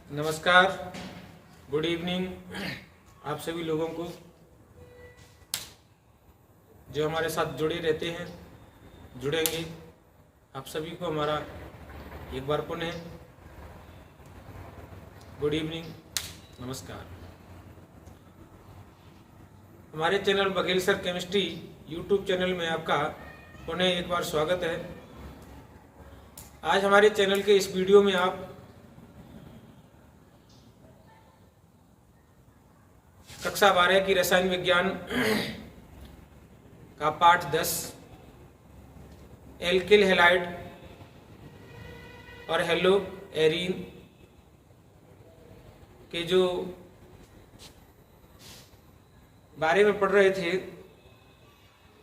नमस्कार, good evening आप सभी लोगों को जो हमारे साथ जुड़े रहते हैं, जुड़ेंगे। आप सभी को हमारा एक बार पुनः गुड इवनिंग, नमस्कार। हमारे channel Baghel sir chemistry YouTube channel में आपका पुनः एक बार स्वागत है। आज हमारे चैनल के इस वीडियो में आप कक्षा 12 की रसायन विज्ञान का पाठ 10 एल्किल हैलाइड और हेलो एरीन के जो बारे में पढ़ रहे थे,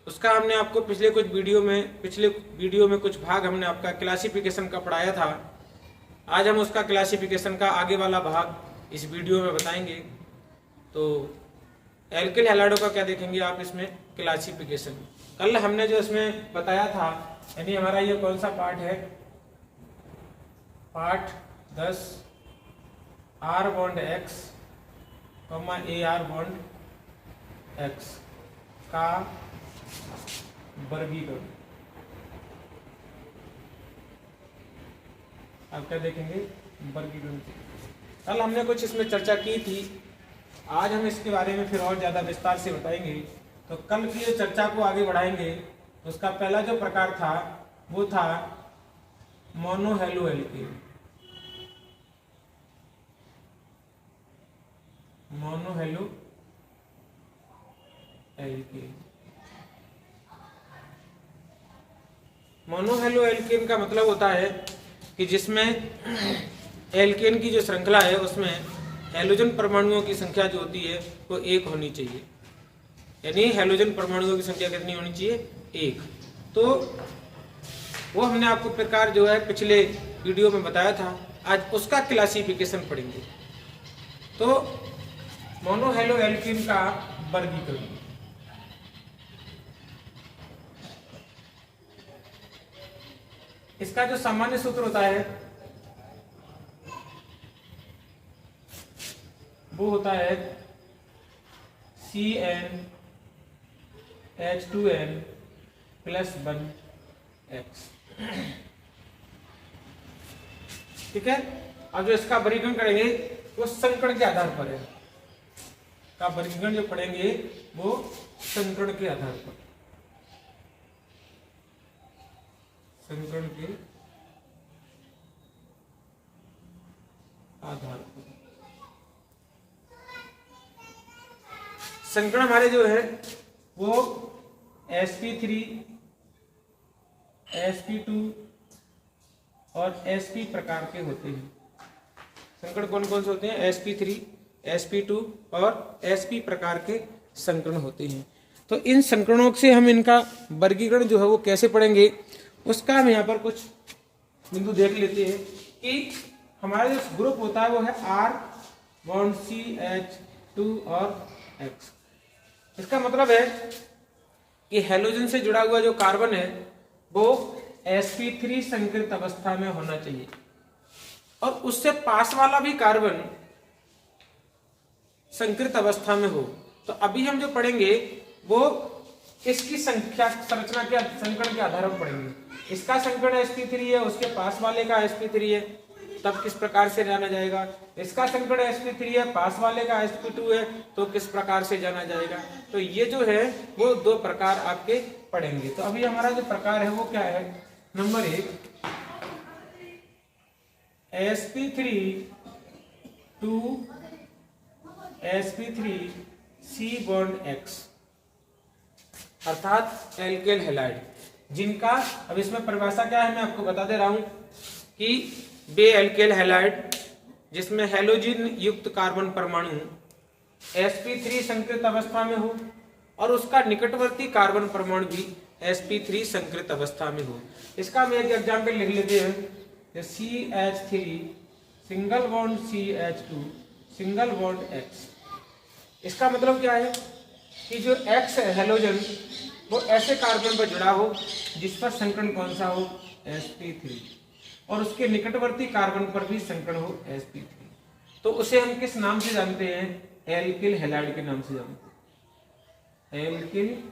उसका हमने आपको पिछले वीडियो में कुछ भाग हमने आपका क्लासिफिकेशन का पढ़ाया था। आज हम उसका क्लासिफिकेशन का आगे वाला भाग इस वीडियो में बताएंगे। तो एल्किल हैलाइडों का क्या देखेंगे आप इसमें क्लासिफिकेशन। कल हमने जो इसमें बताया था, यानी हमारा ये कौन सा पार्ट है, part 10 R bond X, AR bond X का वर्गीकरण। आप क्या देखेंगे, वर्गीकरण। कल हमने कुछ इसमें चर्चा की थी, आज हम इसके बारे में फिर और ज़्यादा विस्तार से बताएंगे। तो कल की जो चर्चा को आगे बढ़ाएंगे, तो उसका पहला जो प्रकार था वो था मोनोहैलो एल्केन। मोनोहैलो एल्केन। मोनोहैलो एल्केन का मतलब होता है कि जिसमें एल्केन की जो श्रृंखला है उसमें हैलोजन परमाणुओं की संख्या जो होती है वो 1 होनी चाहिए। यानी हैलोजन परमाणुओं की संख्या कितनी होनी चाहिए, 1। तो वो हमने आपको प्रकार जो है पिछले वीडियो में बताया था। आज उसका क्लासिफिकेशन पढ़ेंगे। तो मोनोहैलो एल्केन का वर्गीकरण। इसका जो सामान्य सूत्र होता है वो होता है CnH2n + 1x। ठीक है। अब जो इसका वर्गीकरण करेंगे वो संकरण के आधार पर है। का वर्गीकरण जो पढ़ेंगे वो संकरण के आधार पर, संकरण के आधार पर। संकरण हमारे जो है वो sp3, sp2 और sp प्रकार के होते हैं। संकरण कौन कौन से होते हैं, sp3, sp2 और sp प्रकार के संकरण होते हैं। तो इन संकरणों से हम इनका वर्गीकरण जो है वो कैसे पढ़ेंगे, उसका हम यहाँ पर कुछ बिंदु देख लेते हैं। कि हमारा जो ग्रुप होता है वो है R बॉन्ड CH2 और X। इसका मतलब है कि हैलोजन से जुड़ा हुआ जो कार्बन है वो sp3 संकृत अवस्था में होना चाहिए और उससे पास वाला भी कार्बन संकृत अवस्था में हो। तो अभी हम जो पढ़ेंगे वो इसकी संख्या संरचना के संकरण के आधार पर पढ़ेंगे। इसका संकरण sp3 है, उसके पास वाले का sp3 है, तब किस प्रकार से जाना जाएगा। इसका संकरण sp3 है, पास वाले का sp2 है, तो किस प्रकार से जाना जाएगा। तो ये जो है वो 2 प्रकार आपके पढ़ेंगे। तो अभी हमारा जो प्रकार है वो क्या है, number 1 sp3 to sp3 C bond X, अर्थात एल्केल हैलाइड, जिनका अब इसमें परिभाषा क्या है मैं आपको बता दे रहा हूं कि वे एल्केल हैलाइड जिसमें हैलोजन युक्त कार्बन परमाणु sp3 संकृत अवस्था में हो और उसका निकटवर्ती कार्बन परमाणु भी sp3 संकृत अवस्था में हो। इसका हम एक एग्जाम्पल लिख लेते हैं, CH3 single bond CH2 single bond X। इसका मतलब क्या है कि जो X है हैलोजन वो ऐसे कार्बन पर जुड़ा हो जिस पर संकरण कौन सा हो, sp3, और उसके निकटवर्ती कार्बन पर भी संकरण हो sp3। तो उसे हम किस नाम से जानते हैं? एल्किल हैलाइड के नाम से जानते हैं, एल्किल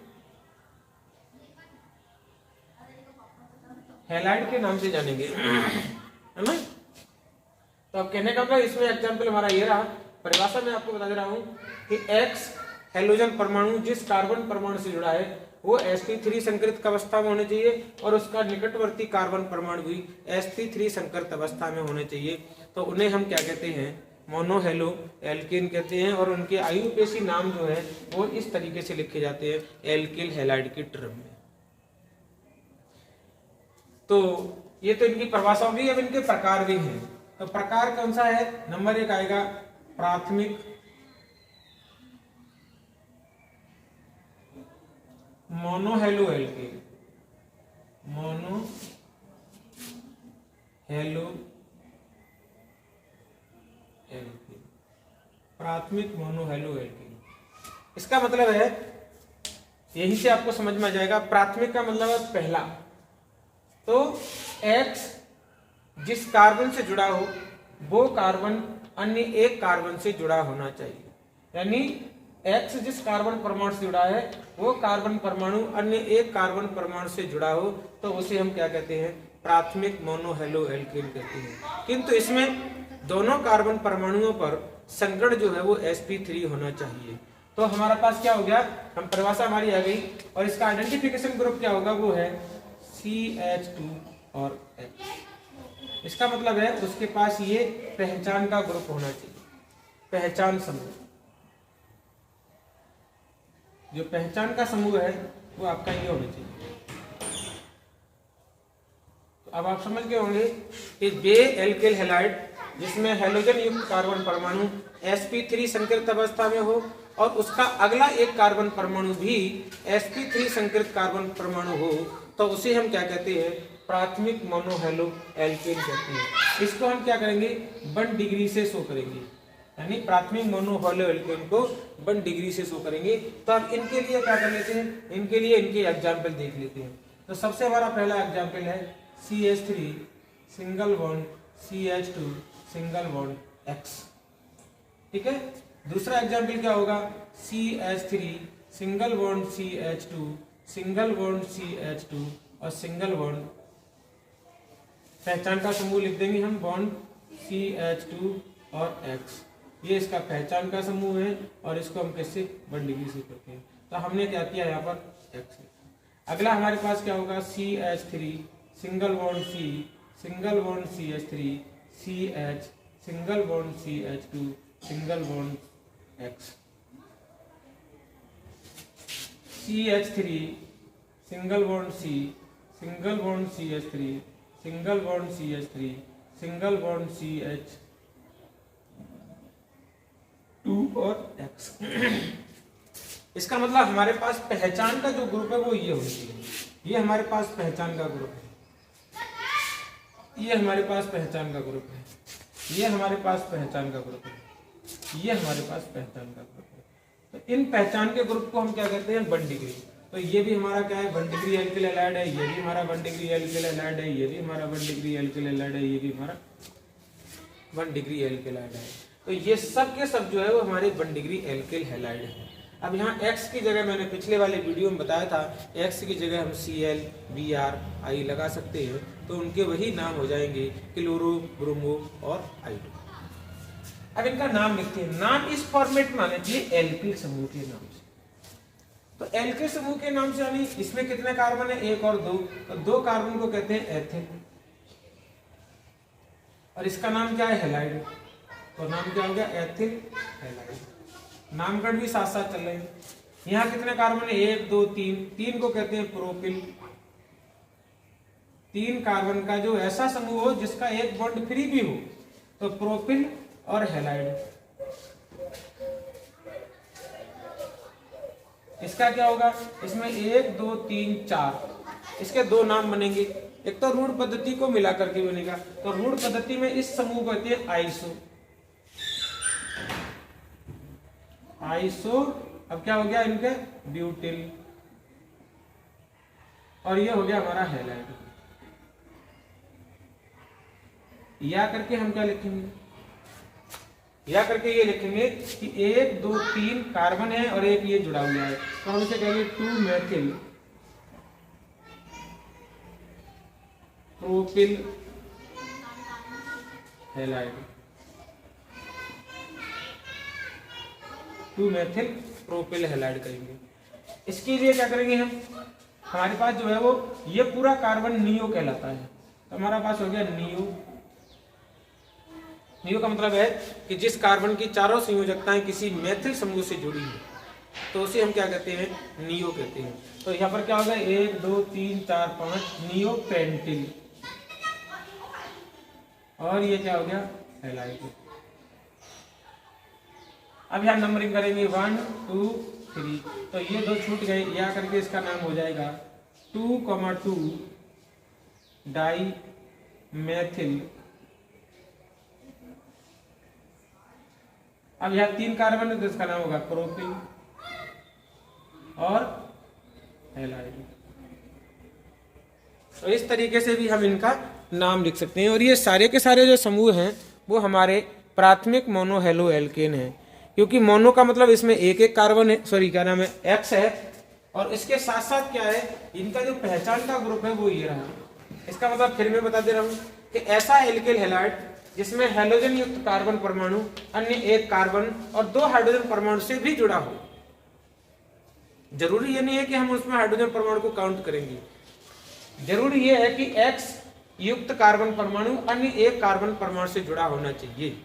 हैलाइड के नाम से जानेंगे, है ना। तो अब कहने का मतलब इसमें एग्जाम्पल हमारा ये रहा। परिभाषा में आपको बता दे रहा हूं कि X हेलोजन परमाणु जिस कार्बन परमाणु से जुड़ा है वो sp3 संकरित अवस्था में होने चाहिए और उसका निकटवर्ती कार्बन परमाणु भी sp3 संकरित अवस्था में होने चाहिए। तो उन्हें हम क्या कहते हैं? मोनोहेलो एल्केन कहते हैं। और उनके आयुपेशी नाम जो है वो इस तरीके से लिखे जाते हैं एल्किल हैलाइड के टर्म में। तो ये तो इनकी परिभाषा होगी। अब इनके प्रकार भी हैं। तो प्रकार कौन सा है? नंबर 1 आएगा प्राथमिक मोनोहेलो एल्केन, मोनोहेलो एल्केन, प्राथमिक मोनोहेलो एल्केन। इसका मतलब है, यहीं से आपको समझ में आ जाएगा, प्राथमिक का मतलब है पहला। तो X जिस कार्बन से जुड़ा हो वो कार्बन अन्य एक कार्बन से जुड़ा होना चाहिए। यानी X जिस कार्बन परमाणु से जुड़ा है वो कार्बन परमाणु अन्य एक कार्बन परमाणु से जुड़ा हो तो उसे हम क्या कहते हैं? प्राथमिक मोनोहेलो एल्केन कहते हैं। किंतु इसमें दोनों कार्बन परमाणुओं पर संकरण जो है वो sp3 होना चाहिए। तो हमारा पास क्या हो गया? हम परिभाषा हमारी आ गई और इसका आइडेंटिफिकेशन ग्रुप क्या होगा? वो है CH2 और H। इसका मतलब है उसके पास ये पहचान का ग्रुप होना चाहिए, पहचान समूह। जो पहचान का समूह है वो आपका ये होना चाहिए। तो अब आप समझ गए होंगे कि बे एल्किल हैलाइड जिसमें हैलोजन युक्त कार्बन परमाणु sp3 संकरित अवस्था में हो और उसका अगला एक कार्बन परमाणु भी sp3 संकरित कार्बन परमाणु हो तो उसे हम क्या कहते हैं? प्राथमिक मोनोहेलो एल्केन कहते हैं। इसको हम क्या करेंगे? 1 डिग्री से शो करेंगे, यानी प्राथमिक मोनोहेलो एल्केन को 1 डिग्री से शो करेंगे। तो अब इनके लिए क्या कर लेते हैं? इनके लिए इनके एग्जाम्पल देख लेते हैं। तो सबसे हमारा पहला एग्जाम्पल है CH3 single bond CH2 single bond X। ठीक है। दूसरा एग्जाम्पल क्या होगा? CH3 single bond CH2 single bond CH2 और सिंगल बॉन्ड, पहचान का समूह लिख देंगे हम, बॉन्ड CH2 और X। ये इसका पहचान का समूह है और इसको हम कैसे 1 डिग्री से करते हैं। तो हमने क्या किया यहाँ पर X। अगला हमारे पास क्या होगा? CH3 single bond C single bond CH3 CH single bond CH2 single bond X। CH3 single bond C single bond CH3 single bond CH3 single bond CH2 और X। इसका मतलब हमारे पास पहचान का जो ग्रुप है वो ये होना चाहिए। ये हमारे पास पहचान का ग्रुप है, ये हमारे पास पहचान का ग्रुप है, ये हमारे पास पहचान का ग्रुप है, ये हमारे पास पहचान का ग्रुप है। तो इन पहचान के ग्रुप को हम क्या कहते हैं? 1 डिग्री। तो ये भी हमारा क्या है? 1 डिग्री एल्किल हैलाइड है, ये भी हमारा 1 डिग्री एल्किल हैलाइड है, ये भी हमारा 1 डिग्री एल्किल हैलाइड है, ये भी हमारा 1 डिग्री एल्किल हैलाइड है। तो ये सब के सब जो है वो हमारे 1 डिग्री एल्किल हैलाइड है। अब यहाँ X की जगह मैंने पिछले वाले वीडियो में बताया था, X की जगह हम Cl Br I लगा सकते हैं तो उनके वही नाम हो जाएंगे क्लोरो, ब्रोमो और आइडो। अब इनका नाम लिखते हैं। नाम इस फॉर्मेट में आने चाहिए एल्किल समूह के नाम से। तो एल्किल समूह के नाम से यानी इसमें कितने कार्बन है? 1 और 2। तो 2 कार्बन को कहते हैं एथिल और इसका नाम क्या है? हैलाइड। तो नाम क्या हो गया? Ethyl halide. नामकरण भी साथ साथ चल रहे हैं। यहाँ कितने कार्बन है? 1 2 3। 3 को कहते हैं प्रोपिल। 3 कार्बन का जो ऐसा समूह हो जिसका एक बॉन्ड फ्री भी हो तो प्रोपिल और हैलाइड। इसका क्या होगा? इसमें 1 2 3 4 इसके 2 नाम बनेंगे। एक तो रूढ़ पद्धति को मिला करके बनेगा। तो रूढ़ पद्धति में इस समूह को कहते हैं आइसो। आइसो। अब क्या हो गया इनके? ब्यूटिल। और ये हो गया हमारा हैलाइड। या करके हम क्या लिखेंगे? या करके ये लिखेंगे कि 1 2 3 कार्बन है और एक ये जुड़ा हुआ है, तो हम इसे कहेंगे 2 methyl propyl halide, 2 methyl propyl halide करेंगे। इसके लिए क्या करेंगे हम, हमारे पास जो है वो ये पूरा कार्बन नियो कहलाता है, तो हमारा पास हो गया नियो। नियो का मतलब है कि जिस कार्बन की चारों संयोजकताएं किसी मेथिल समूह से जुड़ी है तो उसे हम क्या कहते हैं, नियो कहते हैं। तो यहाँ पर क्या होगा 1 2 3 4 5 नियो पेंटिल, और ये क्या हो गया हैलाइड। अब यहाँ नंबरिंग करेंगे 1 2 3, तो ये दो छूट गए, या करके इसका नाम हो जाएगा 2,2 डाई मेथिल। अब यहाँ 3 कार्बन है तो इसका नाम होगा प्रोपिल और हैलाइड। तो इस तरीके से भी हम इनका नाम लिख सकते हैं। और ये सारे के सारे जो समूह हैं वो हमारे प्राथमिक मोनो हेलो एल्केन है, क्योंकि मोनो का मतलब इसमें एक एक कार्बन है, सॉरी क्या नाम है एक्स है, और इसके साथ साथ क्या है इनका जो पहचान का ग्रुप है वो ये रहा। इसका मतलब फिर मैं बता दे रहा हूँ कि ऐसा एल्केल हैलाइड जिसमें हैलोजन युक्त कार्बन परमाणु अन्य एक कार्बन और 2 हाइड्रोजन परमाणु से भी जुड़ा हो। जरूरी ये नहीं है कि हम उसमें हाइड्रोजन परमाणु को काउंट करेंगे, जरूरी ये है कि X युक्त कार्बन परमाणु अन्य एक कार्बन परमाणु से जुड़ा होना चाहिए,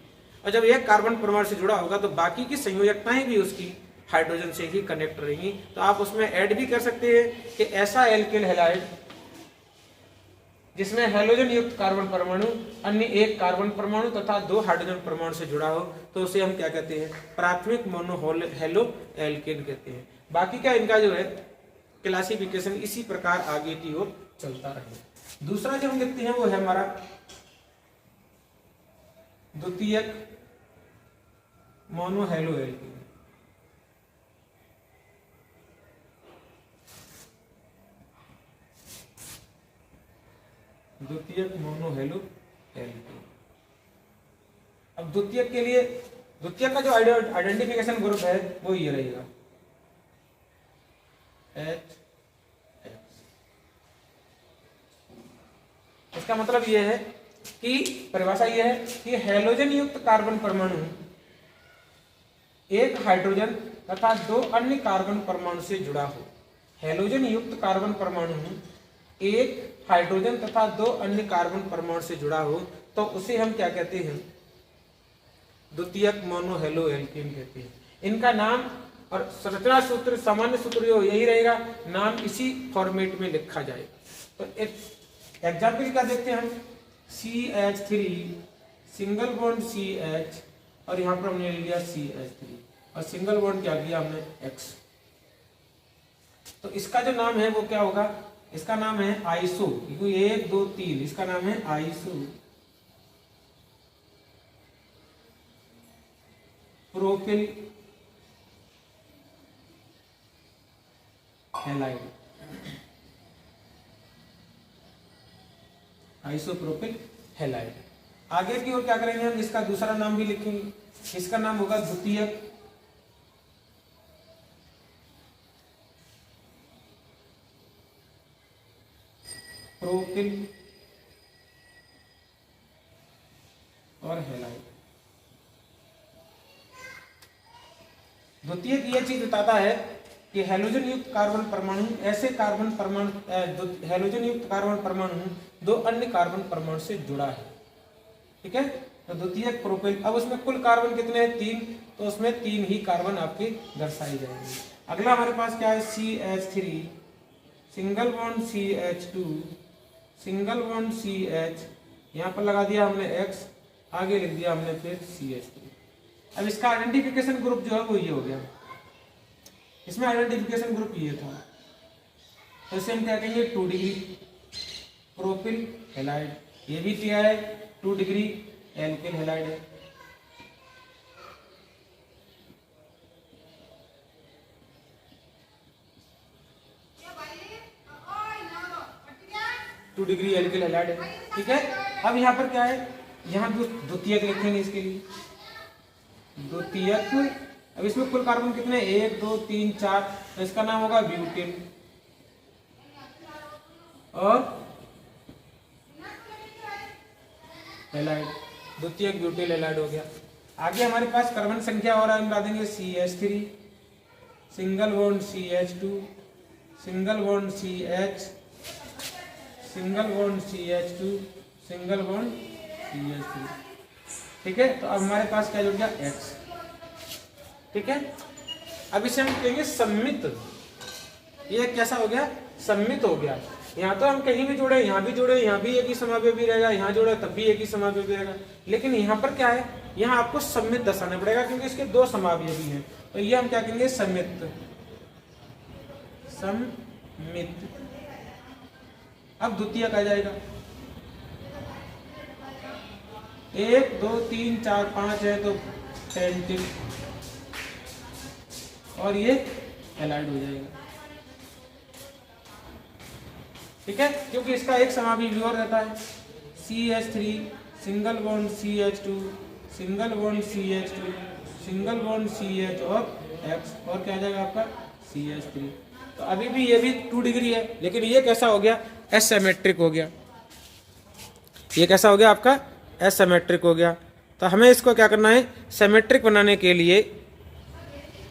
और जब एक कार्बन परमाणु से जुड़ा होगा तो बाकी की संयोजकताएं भी उसकी हाइड्रोजन से ही कनेक्ट रहेंगी। तो आप उसमें ऐड भी कर सकते हैं कि ऐसा एल्केल हैलाइड जिसमें हैलोजन युक्त कार्बन परमाणु अन्य एक कार्बन परमाणु तथा 2 हाइड्रोजन परमाणु से जुड़ा हो तो उसे हम क्या कहते हैं, प्राथमिक मोनो हेलो एल्केन कहते हैं। बाकी का इनका जो है क्लासिफिकेशन इसी प्रकार आगे की ओर चलता रहे। दूसरा जो हम देखते हैं वो है हमारा द्वितीयक मोनो हेलो एल्केन। द्वितीयक मोनो हेलो एल्केन। अब द्वितीयक के लिए द्वितीयक का जो आइडेंटिफिकेशन ग्रुप है वो ये रहेगा H। इसका मतलब यह है कि परिभाषा यह है कि हैलोजन युक्त कार्बन परमाणु एक हाइड्रोजन तथा 2 अन्य कार्बन परमाणु से जुड़ा हो। हैलोजन युक्त कार्बन परमाणु एक हाइड्रोजन तथा 2 अन्य कार्बन परमाणु से जुड़ा हो तो उसे हम क्या कहते हैं, द्वितीयक मोनो हेलो एल्केन कहते हैं। इनका नाम और संरचना सूत्र सामान्य सूत्र जो यही रहेगा, नाम इसी फॉर्मेट में लिखा जाएगा। तो एक एग्जाम्पल क्या देखते हैं हम, CH3 सिंगल बॉन्ड CH और यहाँ पर हमने ले लिया CH3 और सिंगल बॉन्ड क्या किया हमने X। तो इसका जो नाम है वो क्या होगा, इसका नाम है आइसो, 1 2 3 इसका नाम है iso propyl halide, isopropyl halide. आगे की ओर क्या करेंगे हम, इसका दूसरा नाम भी लिखेंगे, इसका नाम होगा द्वितीयक प्रोपिल और हैलाइड। द्वितीयक यह चीज बताता है कि हैलोजन युक्त कार्बन परमाणु ऐसे कार्बन परमाणु हैलोजन युक्त कार्बन परमाणु 2 अन्य कार्बन परमाणु से जुड़ा है। ठीक है, तो द्वितीयक प्रोपिल। अब उसमें कुल कार्बन कितने हैं, 3, तो उसमें 3 ही कार्बन आपके दर्शाए जाएंगे। अगला हमारे पास क्या है, CH3 single bond CH2 single bond CH, यहाँ पर लगा दिया हमने X, आगे लिख दिया हमने फिर CH3। अब इसका आइडेंटिफिकेशन ग्रुप जो है वो ये हो गया, इसमें आइडेंटिफिकेशन ग्रुप ये था, तो इसे हम क्या कहेंगे 2 डिग्री प्रोपिल हैलाइड। ये भी क्या है 2 डिग्री एल्केन हैलाइड है। टू डिग्री एल्केन हैलाइड है। ठीक है, अब यहाँ पर क्या है, यहाँ द्वितीयक लिखेंगे इसके लिए, द्वितीयक। अब इसमें कुल कार्बन कितने, 1 2 3 4, तो इसका नाम होगा ब्यूटिल। और हैलाइड, द्वितीयक ब्यूटिल हैलाइड हो गया। आगे हमारे पास कार्बन संख्या और हम देंगे CH3, single bond CH2, single bond CH, single bond CH2, single bond CH3। ठीक है, तो अब हमारे पास क्या जुड़ गया, X। ठीक है, अब इसे हम कहेंगे सम्मित। ये कैसा हो गया, सम्मित हो गया। यहाँ तो हम कहीं भी जोड़े, यहाँ भी जोड़े, यहाँ भी एक ही समावेशी रहेगा, यहाँ जोड़े तब भी एक ही समावेशी रहेगा, लेकिन यहाँ पर क्या है, यहाँ आपको सम्मित दर्शाना पड़ेगा क्योंकि इसके दो समावेशी हैं। तो ये हम क्या कहेंगे, सम्मित। सम्मित। अब द्वितीयक आ जाएगा, 1 2 3 4 5 है तो पेंटिल, और ये हैलाइड हो जाएगा। ठीक है, क्योंकि इसका एक समावेशी और रहता है, CH3, single bond CH2, single bond CH2, single bond CH और X, और क्या आ जाएगा आपका CH3। तो अभी भी ये भी 2 डिग्री है, लेकिन ये कैसा हो गया, एसिमेट्रिक हो गया। ये कैसा हो गया आपका, एसिमेट्रिक हो गया। तो हमें इसको क्या करना है, सिमेट्रिक बनाने के लिए,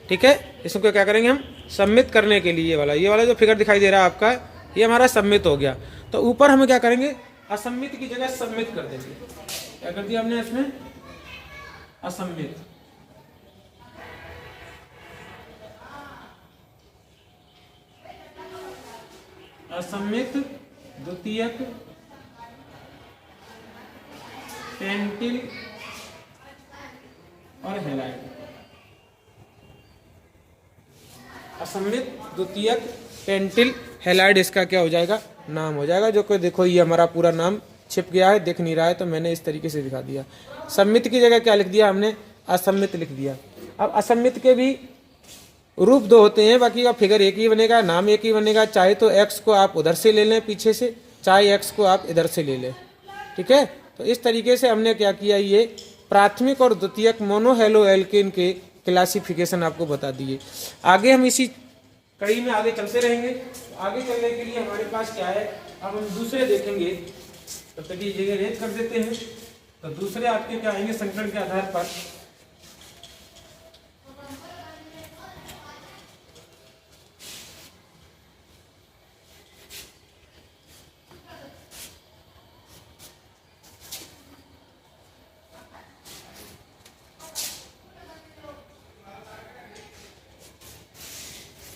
ठीक है, इसको क्या करेंगे हम, सम्मित करने के लिए ये वाला जो फिगर दिखाई दे रहा है आपका, ये हमारा सम्मित हो गया। तो ऊपर हमें क्या करेंगे, असम्मित की जगह सम्मित कर देंगे। क्या कर दिया हमने इसमें, असम्मित। असम्मित, द्वितीयक, पेंटिल और हैलाइड। असम्मित, द्वितीयक, पेंटिल, हैलाइड, इसका क्या हो जाएगा, नाम हो जाएगा। जो कि देखो ये हमारा पूरा नाम छिप गया है, दिख नहीं रहा है, तो मैंने इस तरीके से दिखा दिया। सम्मित की जगह क्या लिख दिया हमने, असम्मित लिख दिया। अब असम्मित के भी रूप 2 होते हैं, बाकी का फिगर एक ही बनेगा, नाम एक ही बनेगा। चाहे तो X को आप उधर से ले लें पीछे से, चाहे X को आप इधर से ले लें। ठीक है, तो इस तरीके से हमने क्या किया, ये प्राथमिक और द्वितीयक मोनोहेलो एल्केन के क्लासिफिकेशन आपको बता दिए। आगे हम इसी कड़ी में आगे चलते रहेंगे। आगे चलने के लिए हमारे पास क्या है, अब हम दूसरे देखेंगे। तब तक ये जगह रेड कर देते हैं। तो दूसरे आपके क्या आएंगे, संकरण के आधार पर।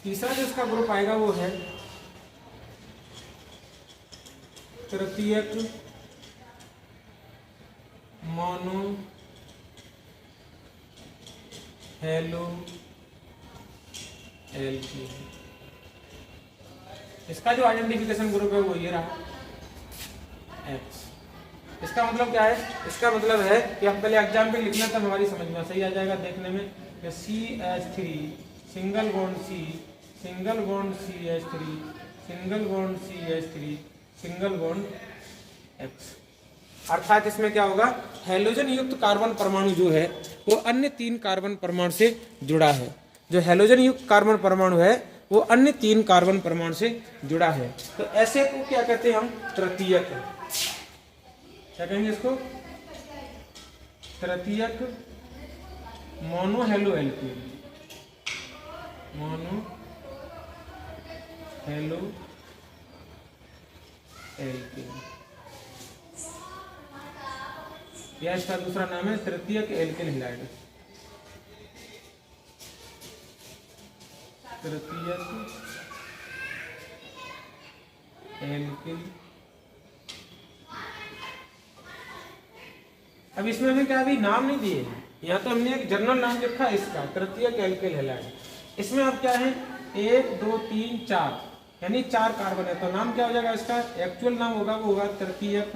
तीसरा जो इसका ग्रुप आएगा वो है तृतीयक मोनो हेलो एल्कीन। इसका जो आइडेंटिफिकेशन ग्रुप है वो ये रहा, X। इसका मतलब क्या है, इसका मतलब है कि हम पहले एग्जाम्पल लिखना तो हमारी समझ में सही आ जाएगा देखने में। CH3 single bond C, single bond CH3, single bond CH3, single bond X। अर्थात इसमें क्या होगा, हैलोजन युक्त कार्बन परमाणु जो है वो अन्य 3 कार्बन परमाणु से जुड़ा है। जो हैलोजन युक्त कार्बन परमाणु है वो अन्य 3 कार्बन परमाणु से जुड़ा है। तो ऐसे को क्या कहते हैं हम, तृतीयक। क्या कहेंगे इसको, तृतीयक mono hello alkene, mono hello alkene. यह इसका दूसरा नाम है, तृतीयक एल्किल हैलाइड। तृतीयक एल्किल। अब इसमें हमें क्या, अभी नाम नहीं दिए, यहाँ तो हमने एक जनरल नाम लिखा है इसका, तृतीयक एल्किल हैलाइड। इसमें अब क्या है, 1 2 3 4 यानी 4 कार्बन है। तो नाम क्या हो जाएगा इसका, एक्चुअल नाम होगा वो होगा तृतीयक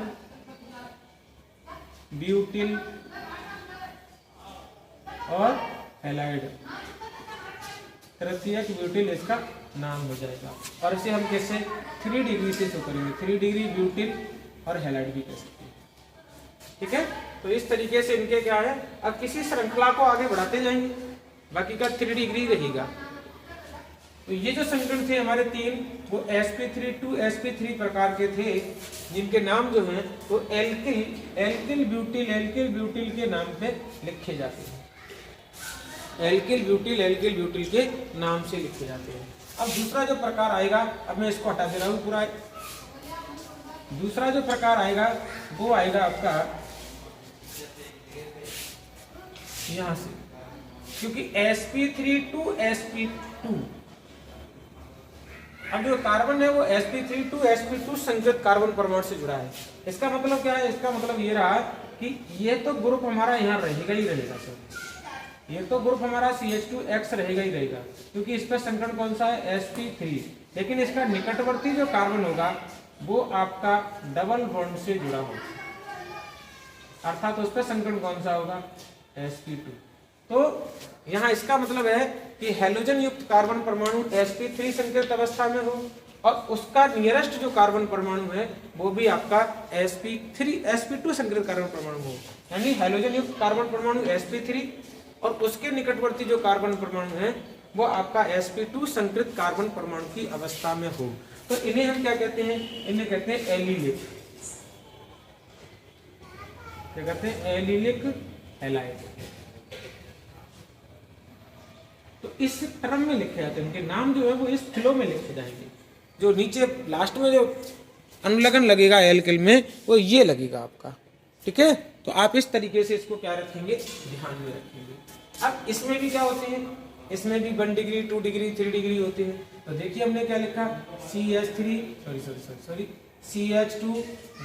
ब्यूटिल और हैलाइड। तृतीयक ब्यूटिल इसका नाम हो जाएगा। और इसे हम कैसे 3 डिग्री से शो करेंगे, 3 डिग्री ब्यूटिल और हैलाइड भी कह सकते हैं। ठीक है। तो इस तरीके से इनके क्या है, अब किसी श्रृंखला को आगे बढ़ाते जाएंगे, बाकी का 3 डिग्री रहेगा। तो ये जो संकरण थे हमारे 3, वो sp3 to sp3 प्रकार के थे, जिनके नाम जो हैं वो एल्किल ब्यूटिल के नाम पे लिखे जाते हैं। एल्किल ब्यूटिल के नाम से लिखे जाते हैं। अब दूसरा जो प्रकार आएगा, अब मैं इसको हटा दे रहा हूँ पूरा। दूसरा जो प्रकार आएगा वो आएगा आपका यहां से, क्योंकि sp3 to sp2, अब जो कार्बन है वो sp3 to sp2 संकृत कार्बन परमाणु से जुड़ा है। इसका मतलब क्या है, इसका मतलब ये रहा कि ये तो ग्रुप हमारा यहाँ रहेगा ही रहेगा सर, ये तो ग्रुप हमारा CH2X रहेगा ही रहेगा, क्योंकि इस पर संकरण कौन सा है, sp3। लेकिन इसका निकटवर्ती जो कार्बन होगा वो आपका डबल बॉन्ड से जुड़ा होगा, अर्थात उस पर संकरण कौन सा होगा, sp2। तो यहाँ इसका मतलब है कि हैलोजन युक्त कार्बन परमाणु sp3 संकृत अवस्था में हो, और उसका नियरेस्ट जो कार्बन परमाणु है वो भी आपका sp2 संकृत कार्बन परमाणु हो। यानी हैलोजन युक्त कार्बन परमाणु sp3 और उसके निकटवर्ती जो कार्बन परमाणु है वो आपका sp2 संकृत कार्बन परमाणु की अवस्था में हो। तो इन्हें हम क्या कहते हैं, इन्हें कहते हैं एलिलिक। क्या कहते हैं, एलिलिक हैलाइड। तो इस टर्म में लिखे जाते हैं, इनके नाम जो है वो इस फ्लो में लिखे जाएंगे। जो नीचे लास्ट में जो अनुलग्न लगेगा एल्किल में वो ये लगेगा आपका, ठीक है। तो आप इस तरीके से इसको क्या रखेंगे, ध्यान में रखेंगे। अब इसमें भी क्या होते हैं, इसमें भी 1 डिग्री 2 डिग्री 3 डिग्री होती है। तो देखिए हमने क्या लिखा, CH2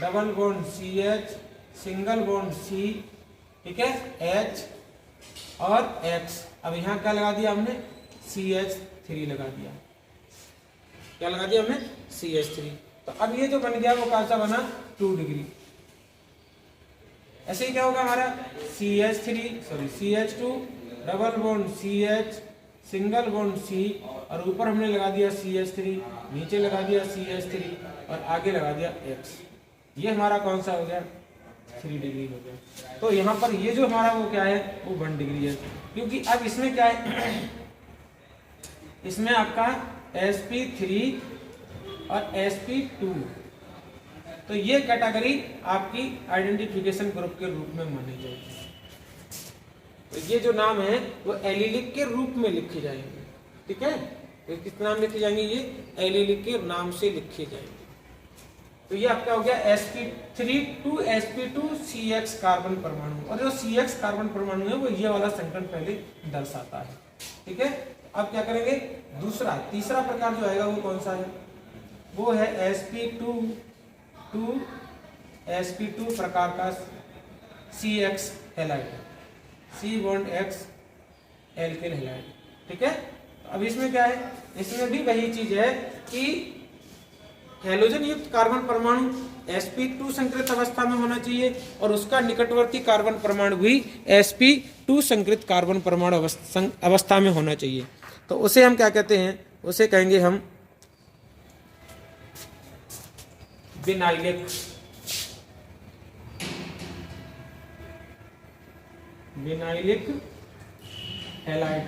double bond CH single bond C, ठीक है, H और X। अब यहाँ क्या लगा दिया हमने, CH3 लगा दिया। क्या लगा दिया हमने, CH3। तो अब ये जो बन गया वो कौन सा बना, 2 डिग्री। ऐसे ही क्या होगा हमारा CH2 double bond CH single bond C, और ऊपर हमने लगा दिया CH3, नीचे लगा दिया CH3 और आगे लगा दिया X। ये हमारा कौन सा हो गया, 3 डिग्री हो गया। तो यहाँ पर ये जो हमारा वो क्या है, वो 1 डिग्री है, क्योंकि अब इसमें क्या है, इसमें आपका sp3 और sp2, तो ये कैटेगरी आपकी आइडेंटिफिकेशन ग्रुप के रूप में मानी जाएगी। तो ये जो नाम है वो एलिलिक के रूप में लिखे जाएंगे, ठीक है। तो किस नाम लिखे जाएंगे, ये एलिलिक के नाम से लिखे जाएंगे। तो ये आपका हो गया sp3 to sp2 CX carbon परमाणु, और जो CX कार्बन परमाणु है वो ये वाला संकरण पहले दर्शाता है, ठीक है। अब क्या करेंगे, तीसरा प्रकार जो आएगा वो कौन सा है, वो है sp2 to sp2 प्रकार का CX halide, C bond X alkyl halide, ठीक है। अब इसमें क्या है, इसमें भी वही चीज है कि हैलोजन युक्त कार्बन परमाणु sp2 संकृत अवस्था में होना चाहिए, और उसका निकटवर्ती कार्बन परमाणु भी sp2 संकृत कार्बन परमाणु अवस्था में होना चाहिए। तो उसे हम क्या कहते हैं, उसे कहेंगे हम विनाइलिक हैलाइड।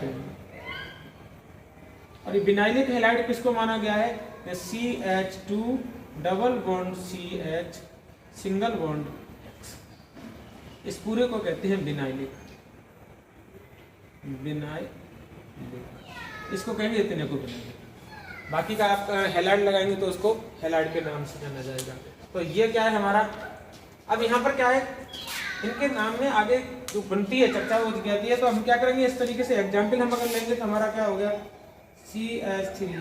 और ये विनाइलिक हैलाइड किसको माना गया है, CH2 double bond CH single bond X, इस पूरे को कहते हैं विनाइलिक। इसको कहेंगे इतने को विनाइलिक। बाकी का आप हैलाइड लगाएंगे तो उसको हैलाइड के नाम से जाना जाएगा। तो ये क्या है हमारा, अब यहाँ पर क्या है, इनके नाम में आगे जो बनती है चर्चा वो जाती है। तो हम क्या करेंगे, इस तरीके से एग्जाम्पल हम अगर लेंगे तो हमारा क्या हो गया, CH3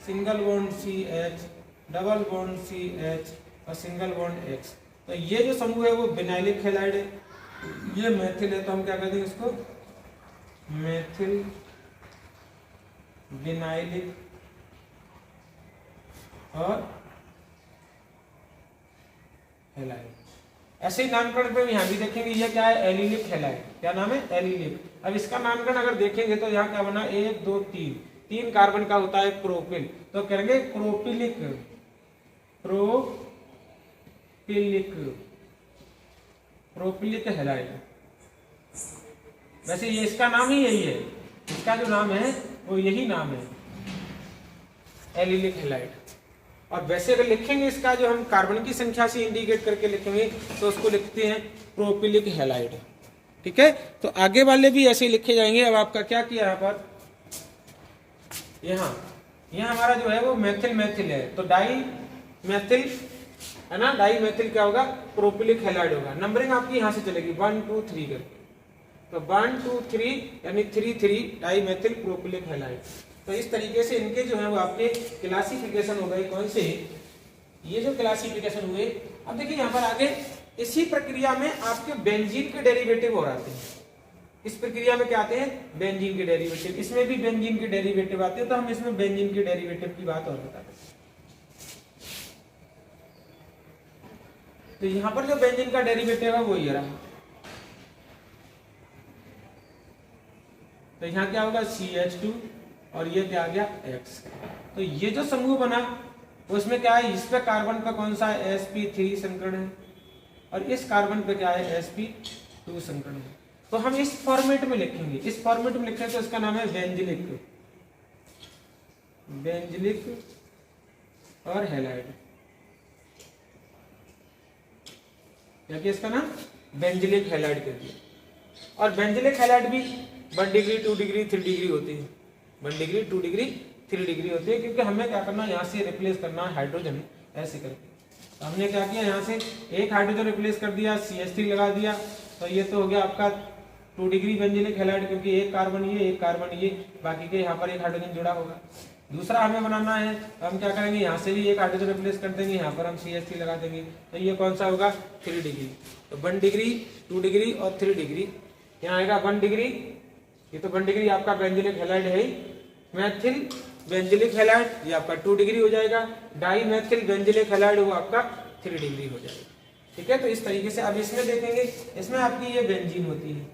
single bond CH double bond CH और सिंगल बॉन्ड X। तो ये जो समूह है वो विनाइलिक हैलाइड है, ये मेथिल है, तो हम क्या कर देंगे इसको मेथिल विनाइलिक और हैलाइड। ऐसे ही नामकरण पे यहाँ भी देखेंगे, ये क्या है, एलिलिक हैलाइड। क्या नाम है, एलिलिक। अब इसका नामकरण अगर देखेंगे तो यहाँ क्या बना, 1 2 3 कार्बन का होता है प्रोपिल, तो करेंगे प्रोपिलिक प्रोपिलिक हैलाइड। वैसे ये इसका नाम ही यही है, इसका जो नाम है वो यही नाम है, एलिलिक हैलाइड। और वैसे अगर लिखेंगे इसका जो हम कार्बन की संख्या से इंडिकेट करके लिखेंगे तो उसको लिखते हैं प्रोपिलिक हैलाइड। ठीक है, तो आगे वाले भी ऐसे लिखे जाएंगे। अब आपका क्या किया यहाँ पर, यहाँ हमारा जो है वो मेथिल है, तो डाई मेथिल है ना, डाई मेथिल क्या होगा, प्रोपिलिक हैलाइड होगा। नंबरिंग आपकी यहाँ से चलेगी 1 2 3 करके, तो 1 2 3 यानी 3 डाई मेथिल प्रोपिलिक हैलाइड। तो इस तरीके से इनके जो है वो आपके क्लासिफिकेशन हो गए। कौन से, ये जो क्लासिफिकेशन हुए। अब देखिए यहाँ पर आगे इसी प्रक्रिया में आपके बेंजीन के डेरिवेटिव और आते हैं। इस प्रक्रिया में क्या आते हैं, बेंजीन के डेरिवेटिव। इसमें भी बेंजीन के डेरिवेटिव आते हैं, तो हम इसमें बेंजीन के डेरिवेटिव की बात और बताते हैं। तो यहां पर जो बेंजीन का डेरिवेटिव है वो ये रहा, तो यहां क्या होगा CH2 और ये क्या आ गया X। तो ये जो समूह बना उसमें क्या है, इस पे कार्बन का कौन सा sp3 संकरण है और इस कार्बन पे क्या है sp2 संकरण है। तो हम इस फॉर्मेट में लिखेंगे, इस फॉर्मेट में लिखें तो इसका नाम है बेंजिलिक और हैलाइड। क्या किया इसका नाम, बेंजिलिक हैलाइड कर दिया। और बेंजिलिक हैलाइड भी 1 डिग्री 2 डिग्री 3 डिग्री होती है, 1 डिग्री 2 डिग्री 3 डिग्री होती है, क्योंकि हमें क्या करना है, यहाँ से रिप्लेस करना है हाइड्रोजन ऐसे करके। तो हमने क्या किया, यहाँ से एक हाइड्रोजन रिप्लेस कर दिया, CH3 लगा दिया, तो ये तो हो गया आपका 2 डिग्री बेंजिलिक हैलाइड, क्योंकि एक कार्बन ये, बाकी के यहाँ पर एक हाइड्रोजन जुड़ा होगा। दूसरा हमें बनाना है, तो हम क्या करेंगे, यहाँ से भी एक हाइड्रोजन रिप्लेस कर देंगे, यहाँ पर हम CH3 लगा देंगे, तो ये कौन सा होगा 3 डिग्री। तो 1 डिग्री 2 डिग्री और 3 डिग्री, यहाँ आएगा 1 डिग्री, ये तो 1 डिग्री आपका बेंजिलिक हैलाइड है ही, मैथिल बेंजिलिक हैलाइड ये आपका 2 डिग्री हो जाएगा, डाई मैथिल बेंजिलिक हैलाइड वो आपका 3 डिग्री हो जाएगा। ठीक है, तो इस तरीके से अब इसमें देखेंगे, इसमें आपकी ये बेंजीन होती है,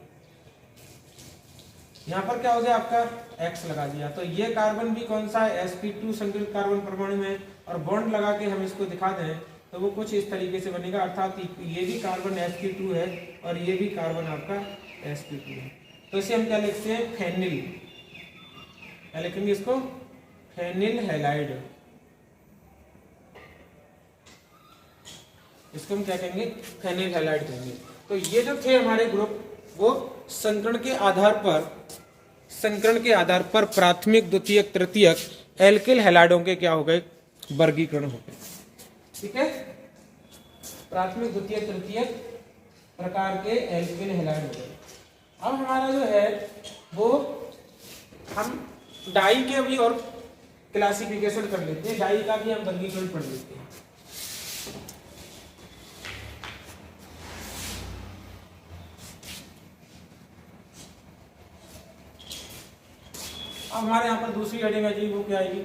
यहाँ पर क्या हो गया आपका X लगा दिया, तो ये कार्बन भी कौन सा है sp2 संकलित कार्बन परमाणु में, और बॉन्ड लगा के हम इसको दिखा दें तो वो कुछ इस तरीके से बनेगा, अर्थात ये भी कार्बन sp2 है और ये भी कार्बन आपका sp2 है। तो इसे हम क्या लिखते हैं, फेनिल, क्या लिखेंगे इसको, फेनिल हैलाइड। इसको हम क्या कहेंगे, फेनिल हैलाइड कहेंगे। तो ये जो थे हमारे ग्रुप, वो संकरण के आधार पर प्राथमिक द्वितीयक तृतीयक एल्किल हैलाइडों के क्या हो गए, वर्गीकरण हो गए। ठीक है, प्राथमिक द्वितीयक तृतीयक प्रकार के एल्किल हैलाइड हो गए। अब हमारा जो है वो हम डाई के भी और क्लासिफिकेशन कर लेते हैं, डाई का भी हम वर्गीकरण पढ़ लेते हैं। अब हमारे यहाँ पर दूसरी हेडिंग है जी, वो क्या आएगी,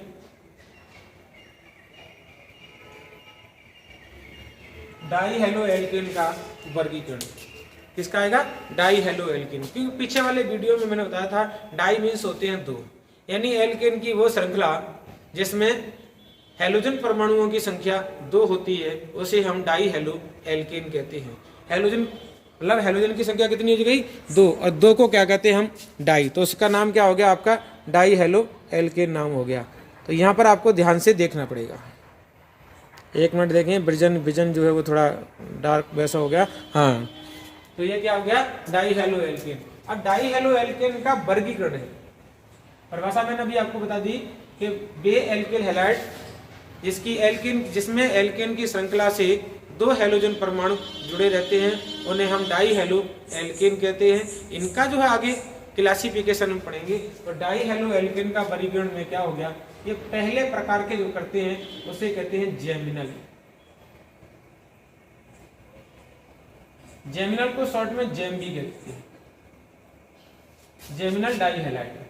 डाई हेलो एल्केन का वर्गीकरण। किसका आएगा, डाई हेलो एल्केन। क्योंकि पीछे वाले वीडियो में मैंने बताया था डाई मीन्स होते हैं 2, यानी एल्केन की वो श्रृंखला जिसमें हेलोजन परमाणुओं की संख्या 2 होती है, उसे हम डाई हेलो एल्केन कहते हैं। हेलोजन मतलब हेलोजन की संख्या कितनी हो गई, 2, और 2 को क्या कहते हैं हम, डाई। तो उसका नाम क्या हो गया आपका, डाई हेलो एल्केन नाम हो गया। तो यहाँ पर आपको ध्यान से देखना पड़ेगा, 1 मिनट देखें, विजन जो है वो थोड़ा डार्क वैसा हो गया, हाँ। तो ये क्या हो गया, डाई हेलो एल्केन। अब डाई हेलो एल्केन का वर्गीकरण है, परिभाषा मैंने अभी आपको बता दी कि बे एल्किल हैलाइड जिसमें एल्केन की श्रृंखला से 2 हेलोजन परमाणु जुड़े रहते हैं, उन्हें हम डाई हेलो एल्केन कहते हैं। इनका जो है आगे क्लासिफिकेशन हम पढ़ेंगे। तो डाई हेलो एल्केन का वर्गीकरण में क्या हो गया, ये पहले प्रकार के जो करते हैं उसे कहते हैं जेमिनल। जेमिनल को शॉर्ट में जेम भी कहते हैं, जेमिनल डाई हैलाइड।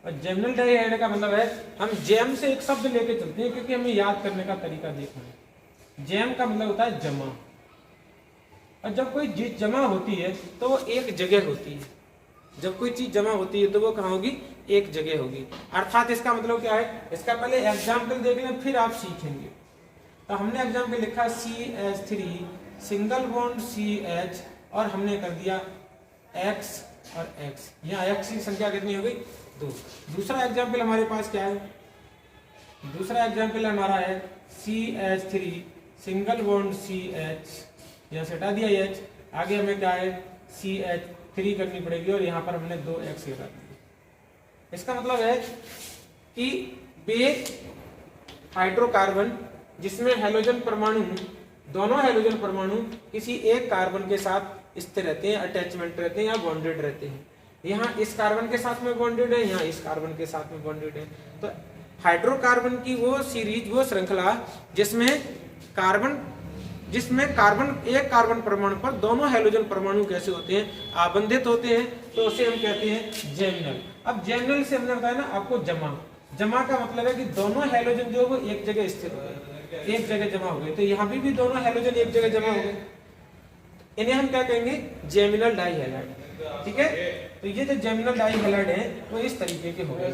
और जेमिनल डाई हैलाइड का मतलब है, हम जेम से एक शब्द लेके चलते हैं क्योंकि हमें याद करने का तरीका देखना है। जेम का मतलब होता है जमा, और जब कोई चीज जमा होती है तो वो एक जगह होती है। जब कोई चीज जमा होती है तो वो कहाँ होगी, एक जगह होगी। अर्थात इसका मतलब क्या है, इसका पहले एग्जाम्पल देख लें फिर आप सीखेंगे। तो हमने एग्जाम्पल लिखा CH3 सिंगल बॉन्ड CH और हमने कर दिया X और X। यहाँ X की संख्या कितनी हो गई? 2। दूसरा एग्जाम्पल हमारे पास क्या है? दूसरा एग्जाम्पल हमारा है CH3 सिंगल बॉन्ड CH, यहाँ से हटा दिया H, आगे हमें क्या है CH3 करनी पड़ेगी और यहाँ पर हमने 2X लगा दिया। इसका मतलब है कि वे हाइड्रोकार्बन जिसमें हैलोजन परमाणु, दोनों हैलोजन परमाणु किसी एक कार्बन के साथ स्थिर रहते हैं, अटैचमेंट रहते हैं या बॉन्डेड रहते हैं। यहाँ इस कार्बन के साथ में बॉन्डेड है, यहाँ इस कार्बन के साथ में बॉन्डेड है। तो हाइड्रोकार्बन की वो सीरीज, वो श्रृंखला जिसमें कार्बन एक कार्बन परमाणु पर दोनों हैलोजन परमाणु कैसे होते हैं? आबंधित होते हैं, तो उसे हम कहते हैं जेमिनल। अब जेमिनल से हमने बताया ना आपको जमा का मतलब है कि दोनों हैलोजन जो वो एक जगह स्थिर हो गए, एक जगह जमा हो गए। तो यहाँ भी दोनों हैलोजन एक जगह जमा हो गए, इन्हें हम क्या कहेंगे? जेमिनल डाइहैलाइड। ठीक है, तो ये जो जेमिनल डाइहैलाइड है वो इस तरीके के हो गए।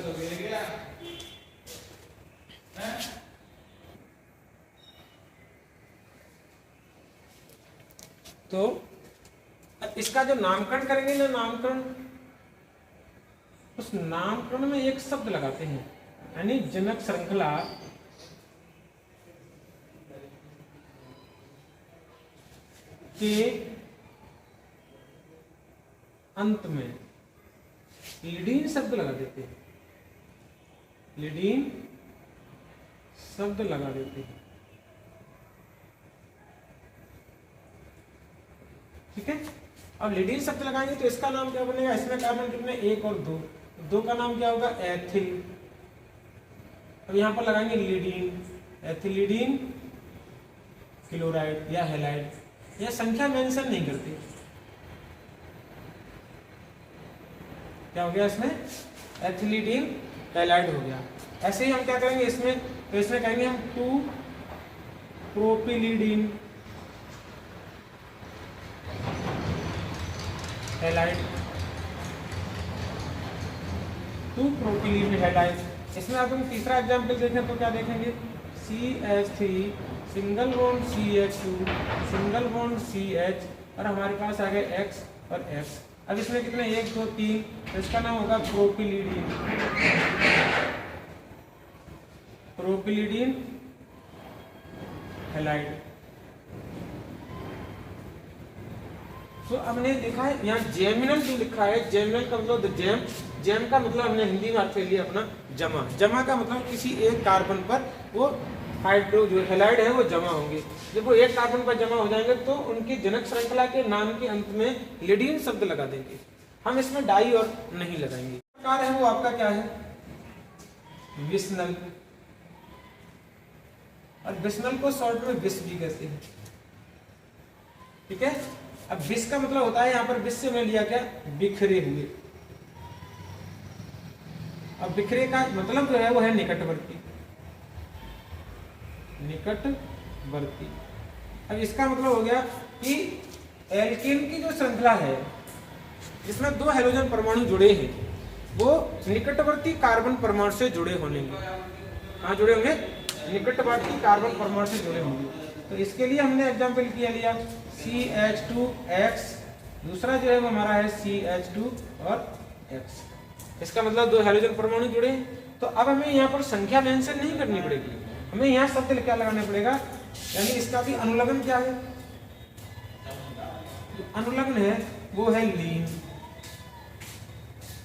तो इसका जो नामकरण करेंगे ना, नामकरण, उस नामकरण में एक शब्द लगाते हैं, यानी जनक श्रृंखला के अंत में लीडिन शब्द लगा देते हैं, लीडिन शब्द लगा देते हैं। ठीक है, अब लीडिन शब्द लगाएंगे तो इसका नाम क्या बनेगा? इसमें कार्बन कितने? 1 और 2, 2 का नाम क्या होगा? एथिल। अब यहाँ पर लगाएंगे लीडिन, एथिलीडिन क्लोराइड या हैलाइड। यह संख्या मेंशन नहीं करते, क्या हो गया इसमें? एथिलीडिन हैलाइड हो गया। ऐसे ही हम क्या करेंगे इसमें? तो इसमें कहेंगे हम 2 प्रोपिलीडिन हैलाइड, 2 प्रोपिलीन हैलाइड। इसमें अब हम तीसरा एग्जाम्पल देखें तो क्या देखेंगे? CH3 single bond CH2 single bond CH और हमारे पास आ गए X और X। अब इसमें कितने? 1 2 3, तो इसका नाम होगा प्रोपिलीडिन, प्रोपिलीडिन हैलाइड। तो हमने देखा है यहाँ जेमिनल जो लिखा है, जेमिनल का मतलब जेम का मतलब हमने हिंदी में अर्थ ले लिया अपना जमा का मतलब किसी एक कार्बन पर वो हाइड्रो जो हैलाइड है वो जमा होंगे। जब वो एक कार्बन पर जमा हो जाएंगे तो उनकी जनक श्रृंखला के नाम के अंत में लीडिन शब्द लगा देंगे। हम इसमें डाई और नहीं लगाएंगे। प्रकार है वो आपका क्या है? विस्नल, और विस्नल को शॉर्ट में विस भी कहते हैं। ठीक है, अब विस का मतलब होता है, यहाँ पर विस से मैं लिया क्या? बिखरे हुए। अब बिखरे का मतलब जो है वो है निकटवर्ती, निकटवर्ती। अब इसका मतलब हो गया कि एल्केन की जो श्रृंखला है जिसमें 2 हैलोजन परमाणु जुड़े हैं वो निकटवर्ती कार्बन परमाणु से जुड़े होंगे। कहाँ जुड़े होंगे? निकटवर्ती कार्बन परमाणु से जुड़े होंगे। तो इसके लिए हमने एग्जाम्पल किया लिया CH2X, दूसरा जो है वो हमारा है CH2 और X। इसका मतलब 2 हैलोजन परमाणु जुड़े हैं। तो अब हमें यहाँ पर संख्या मेंशन नहीं करनी पड़ेगी, हमें यहाँ शब्द क्या लगाना पड़ेगा? यानी इसका भी अनुलग्न क्या है? अनुलग्न है वो है लीन।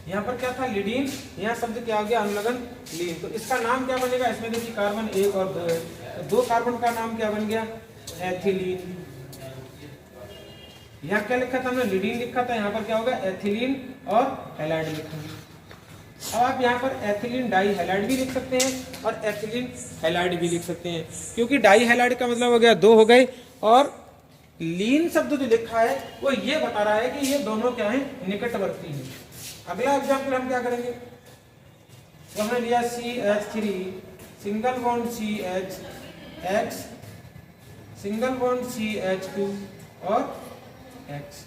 यहाँ पर क्या था? लीडिन, यहाँ शब्द क्या हो गया? अनुलग्न लीन। तो इसका नाम क्या बनेगा? इसमें देखिए कार्बन 1 और 2 है, तो 2 कार्बन का नाम क्या बन गया? एथिलीन। यहाँ क्या लिखा था? हमने लीडिन लिखा था, यहाँ पर क्या होगा? एथिलीन और हैलाइड लिखेंगे। अब आप यहाँ पर एथिलीन डाई हैलाइड भी लिख सकते हैं और एथिलीन हैलाइड भी लिख सकते हैं, क्योंकि डाई हैलाइड का मतलब हो गया 2 हो गए, और लीन शब्द जो लिखा है वो ये बता रहा है कि ये दोनों क्या है? निकटवर्ती हैं। अगला एग्जाम्पल हम क्या करेंगे? तो हमने लिया CH3 single bond CH, X single bond CH2 और X।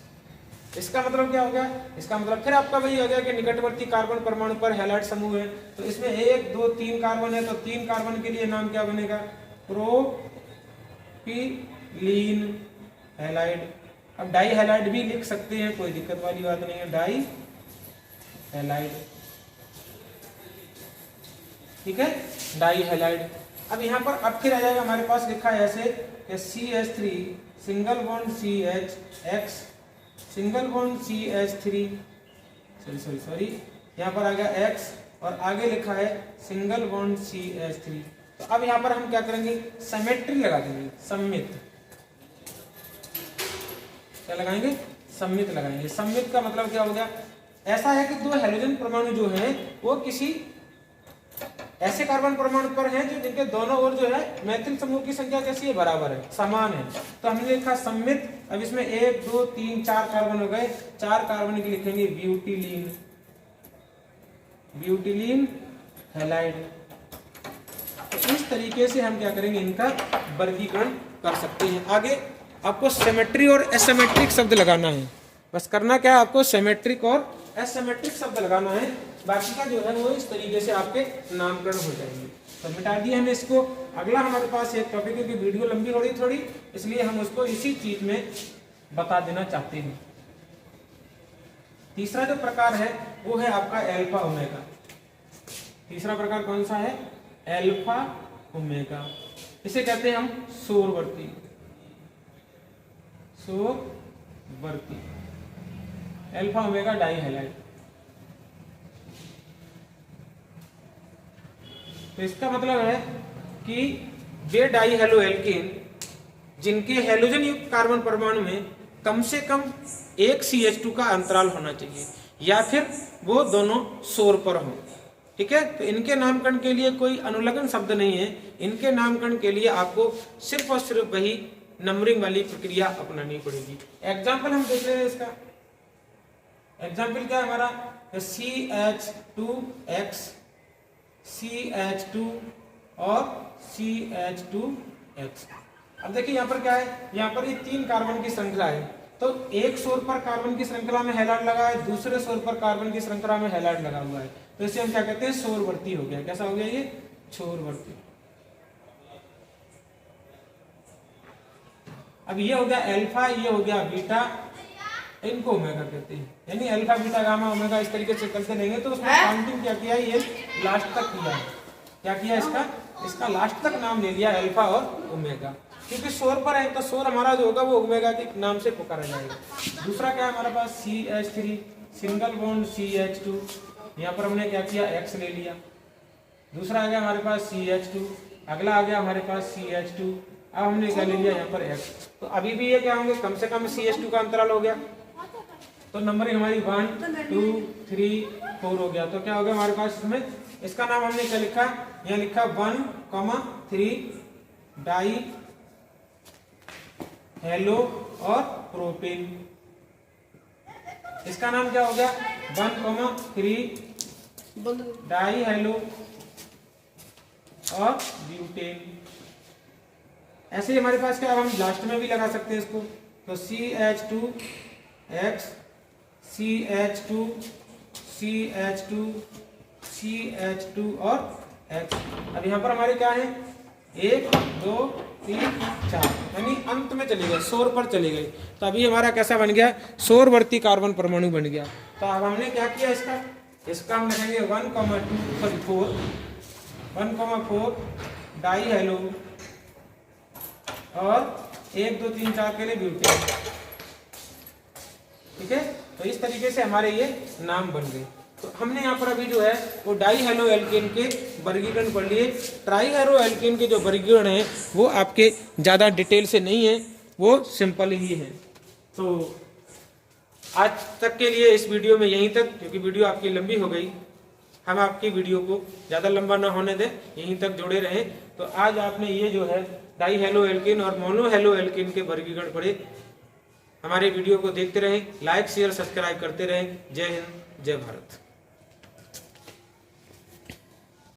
इसका मतलब क्या हो गया? इसका मतलब फिर आपका वही हो गया कि निकटवर्ती कार्बन परमाणु पर हैलाइड समूह है, तो इसमें 1 2 3 कार्बन है, तो 3 कार्बन के लिए नाम क्या बनेगा? प्रो लीन हैलाइड। अब डाई हैलाइड भी लिख सकते हैं, कोई दिक्कत वाली बात नहीं है, डाई हैलाइड, ठीक है, डाई हैलाइड। अब यहाँ पर अब फिर आ जाएगा हमारे पास लिखा है ऐसे कि CH3 single bond CH, single bond CH3, sorry यहाँ पर आ गया X और आगे लिखा है सिंगल बॉन्ड CH3। तो अब यहाँ पर हम क्या करेंगे, सिमेट्री लगा देंगे, सम्मित, क्या लगाएंगे, सम्मित लगाएंगे। सम्मित का मतलब क्या हो गया, ऐसा है कि दो हैलोजन परमाणु जो है वो किसी ऐसे कार्बन परमाणु पर हैं जो जिनके दोनों ओर जो है मैथिल समूह की संख्या कैसी है, बराबर है, समान है। तो हमने लिखा सम्मित। अब इसमें 1 2 3 4 कार्बन हो गए, 4 कार्बन की लिखेंगे ब्यूटिलीन, ब्यूटिलीन हैलाइड। तो इस तरीके से हम क्या करेंगे, इनका वर्गीकरण कर सकते हैं। आगे आपको सिमेट्री और एसिमेट्रिक शब्द लगाना है, बस करना क्या है, आपको सिमेट्रिक और एसिमेट्रिक शब्द लगाना है, बाकी का जो है वो इस तरीके से आपके नामकरण हो जाएंगे। तो मिटा दिए हमने इसको। अगला हमारे पास एक टॉपिक है कि वीडियो लंबी हो रही थोड़ी, इसलिए हम उसको इसी चीज में बता देना चाहते हैं। तीसरा जो प्रकार है वो है आपका अल्फा ओमेगा। तीसरा प्रकार कौन सा है, अल्फा ओमेगा। इसे कहते हैं हम सोरवर्ती, सोरवर्ती अल्फा ओमेगा डाई हैलाइड। तो इसका मतलब है कि वे डाई हेलो एल्केन जिनके हैलोजन युक्त कार्बन परमाणु में कम से कम एक CH2 का अंतराल होना चाहिए या फिर वो दोनों सोर पर हो, ठीक है। तो इनके नामकरण के लिए कोई अनुलग्न शब्द नहीं है, इनके नामकरण के लिए आपको सिर्फ और सिर्फ वही नंबरिंग वाली प्रक्रिया अपनानी पड़ेगी। एग्जाम्पल हम देख रहे हैं, इसका एग्जाम्पल क्या है हमारा, CH2X, CH2 और CH2X। अब देखिए यहाँ पर क्या है, यहाँ पर ये 3 कार्बन की श्रृंखला है, तो एक सोर पर कार्बन की श्रृंखला में हैलाइड लगा है, दूसरे सोर पर कार्बन की श्रृंखला में हैलाइड लगा हुआ है, तो इसे हम क्या कहते हैं, सोरवर्ती हो गया। कैसा हो गया ये, सोरवर्ती। अब ये हो गया अल्फा, ये हो गया बीटा, इनको ओमेगा कहते हैं, यानी अल्फा बीटा गामा ओमेगा इस तरीके से करते रहेंगे। तो उसमें काउंटिंग क्या किया, ये लास्ट तक किया है, क्या किया, इसका लास्ट तक नाम ले लिया अल्फा और ओमेगा, क्योंकि सोर पर है तो सोर हमारा जो होगा वो ओमेगा के नाम से पुकारा जाएगा। दूसरा क्या है हमारे पास, CH3 सिंगल बॉन्ड CH2, यहाँ पर हमने क्या किया, X ले लिया। दूसरा आ गया हमारे पास CH2, अगला आ गया हमारे पास CH2, अब हमने क्या ले लिया यहाँ पर X। तो अभी भी ये क्या होंगे, कम से कम CH2 का अंतराल हो गया, तो नंबरिंग हमारी 1 2 3 4 हो गया। तो क्या हो गया हमारे पास इसमें, इसका नाम हमने क्या लिखा, यहाँ लिखा 1,3 डाई हेलो और प्रोपेन। इसका नाम क्या हो गया, 1,3 डाई हेलो और ब्यूटेन। ऐसे ही हमारे पास क्या, हम लास्ट में भी लगा सकते हैं इसको, तो CH2X, CH2, CH2, CH2 और X। अब यहाँ पर हमारे क्या है, 1 2 3 4, यानी अंत में चले गए, सोर पर चले गए। तो अभी हमारा कैसा बन गया, सोरवर्ती कार्बन परमाणु बन गया। तो अब हमने क्या किया, इसका हम लिखेंगे 1,4 डाई हेलो और 1 2 3 4 के लिए ब्यूटेन, ठीक है। तो इस तरीके से हमारे ये नाम बन गए। तो हमने यहाँ पर अभी जो है वो डाई हेलो एल्केन के वर्गीकरण पढ़ लिए। ट्राई हेलो एल्केन के जो वर्गीकरण है वो आपके ज़्यादा डिटेल से नहीं है, वो सिंपल ही है। तो आज तक के लिए इस वीडियो में यहीं तक, क्योंकि वीडियो आपकी लंबी हो गई, हम आपकी वीडियो को ज़्यादा लंबा ना होने दें, यहीं तक जुड़े रहें। तो आज आपने ये जो है डाई हेलो एल्केन और मोनो हेलो एल्केन के वर्गीकरण पढ़े। हमारे वीडियो को देखते रहें, लाइक शेयर सब्सक्राइब करते रहें। जय हिंद, जय भारत।